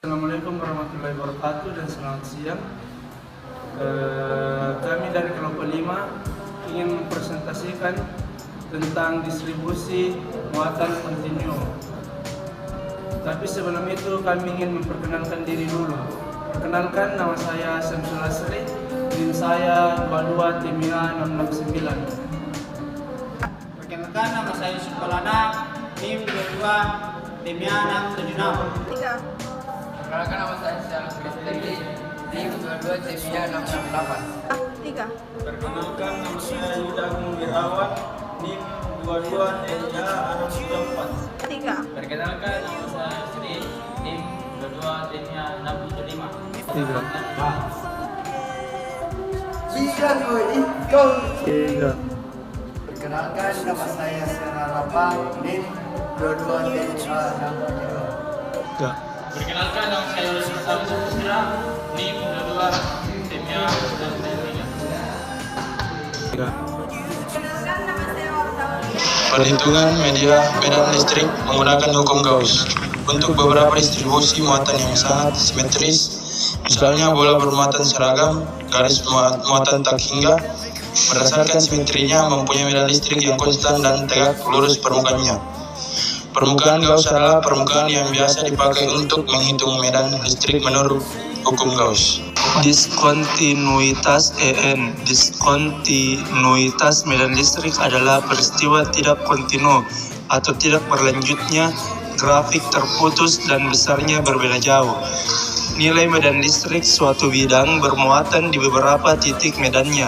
Assalamualaikum warahmatullahi wabarakatuh dan selamat siang. Kami dari kelompok 5 ingin mempresentasikan tentang distribusi muatan kontinu. Tapi sebelum itu kami ingin memperkenalkan diri dulu. Perkenalkan, nama saya Syamsul Asri, NIM saya 22 Timia 669. Perkenalkan, nama saya Yusuf Balana, NIM 22 Timia 676. Perkenalkan, nama saya Syarif Misteri, NIM 22 Timia 668. Perkenalkan, nama saya Yuda Agung Wirawan, NIM 22 Timia 674. Perkenalkan, nama saya Sri, NIM 22 Timia 675. Perkenalkan, nama saya Sera Rapa, NIM 22 TMA 672. Perkenalkan, nama saya Yusuf Sira, NIM 22 Timia 673. Perhitungan media medan listrik menggunakan hukum Gauss untuk beberapa distribusi muatan yang sangat simetris, misalnya bola bermuatan seragam, garis muatan tak hingga, berdasarkan simetrinya mempunyai medan listrik yang konstan dan tegak lurus permukaannya. Permukaan Gauss adalah permukaan yang biasa dipakai untuk menghitung medan listrik menurut hukum Gauss. Diskontinuitas EN. Diskontinuitas medan listrik adalah peristiwa tidak kontinu atau tidak berlanjutnya grafik terputus dan besarnya berbeda jauh. Nilai medan listrik suatu bidang bermuatan di beberapa titik medannya.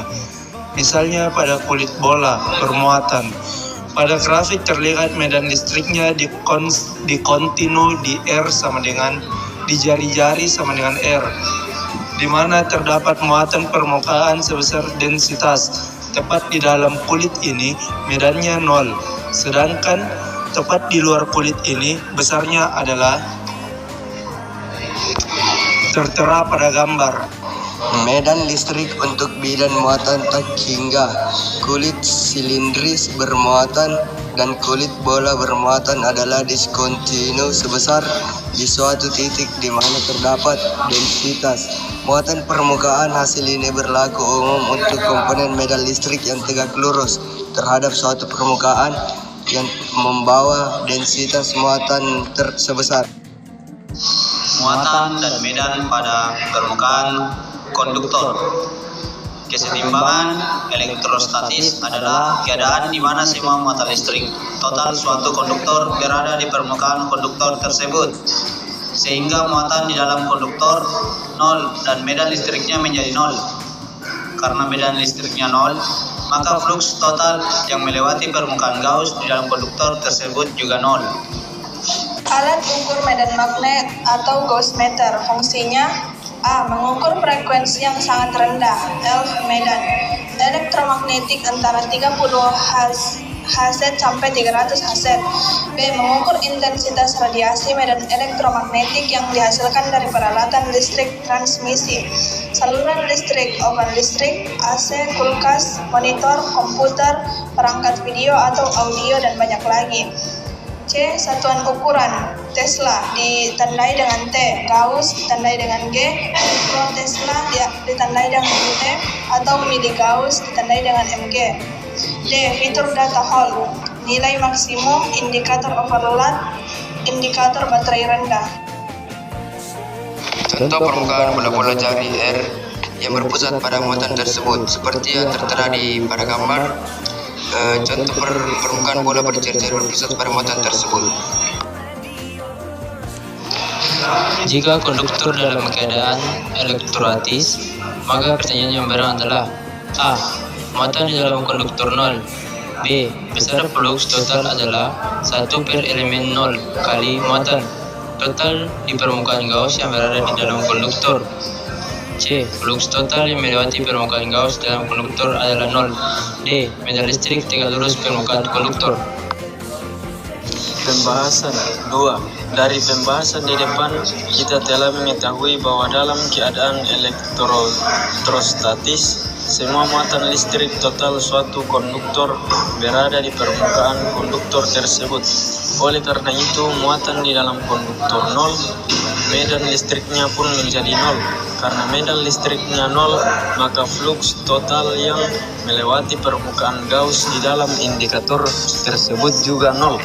Misalnya pada kulit bola bermuatan. Pada grafik terlihat medan listriknya dikontinu di R sama dengan di jari-jari sama dengan R, di mana terdapat muatan permukaan sebesar densitas. Tepat di dalam kulit ini medannya 0, sedangkan tepat di luar kulit ini besarnya adalah tertera pada gambar. Medan listrik untuk bidang muatan tak hingga, kulit silindris bermuatan dan kulit bola bermuatan adalah diskontinu sebesar di suatu titik di mana terdapat densitas. Muatan permukaan hasil ini berlaku umum untuk komponen medan listrik yang tegak lurus terhadap suatu permukaan yang membawa densitas muatan sebesar. Muatan dan medan pada permukaan konduktor. Kesetimbangan elektrostatis adalah keadaan di mana semua muatan listrik total suatu konduktor berada di permukaan konduktor tersebut, sehingga muatan di dalam konduktor 0 dan medan listriknya menjadi 0. Karena medan listriknya 0, maka flux total yang melewati permukaan Gauss di dalam konduktor tersebut juga 0. Alat ukur medan magnet atau Gauss-meter fungsinya: A. Mengukur frekuensi yang sangat rendah, L. Medan elektromagnetik antara 30 Hz sampai 300 Hz. B. Mengukur intensitas radiasi medan elektromagnetik yang dihasilkan dari peralatan listrik transmisi, saluran listrik, oven listrik, AC, kulkas, monitor, komputer, perangkat video atau audio, dan banyak lagi. C. Satuan ukuran: Tesla ditandai dengan T, Gauss ditandai dengan G, mikrotesla ditandai dengan T, atau miligauss ditandai dengan mg. D. Fitur data Hall: nilai maksimum, indikator overload, indikator baterai rendah. Contoh permukaan bola-bola jari R yang berpusat pada muatan tersebut seperti yang tertera pada gambar. Contoh permukaan bola berjari-jari berpusat pada muatan tersebut. Jika konduktor dalam keadaan elektrostatis, maka pertanyaan yang benar adalah: A. Muatan di dalam konduktor 0. B. Besar flux total adalah 1 per elemen 0 kali muatan total di permukaan Gauss yang berada di dalam konduktor. C. Flux total yang melewati permukaan Gauss dalam konduktor adalah 0. D. Medan listrik tegak lurus permukaan konduktor. Pembahasan 2. Dari pembahasan di depan, kita telah mengetahui bahwa dalam keadaan elektrostatis, semua muatan listrik total suatu konduktor berada di permukaan konduktor tersebut. Oleh karena itu, muatan di dalam konduktor 0 medan listriknya pun menjadi nol. Karena medan listriknya nol, maka flux total yang melewati permukaan Gauss di dalam indikator tersebut juga nol.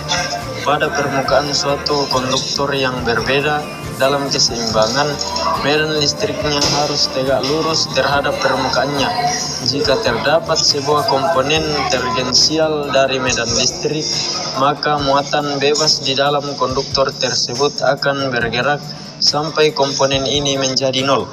Pada permukaan suatu konduktor yang berbeda dalam keseimbangan, medan listriknya harus tegak lurus terhadap permukaannya. Jika terdapat sebuah komponen tangensial dari medan listrik, maka muatan bebas di dalam konduktor tersebut akan bergerak sampai komponen ini menjadi nol.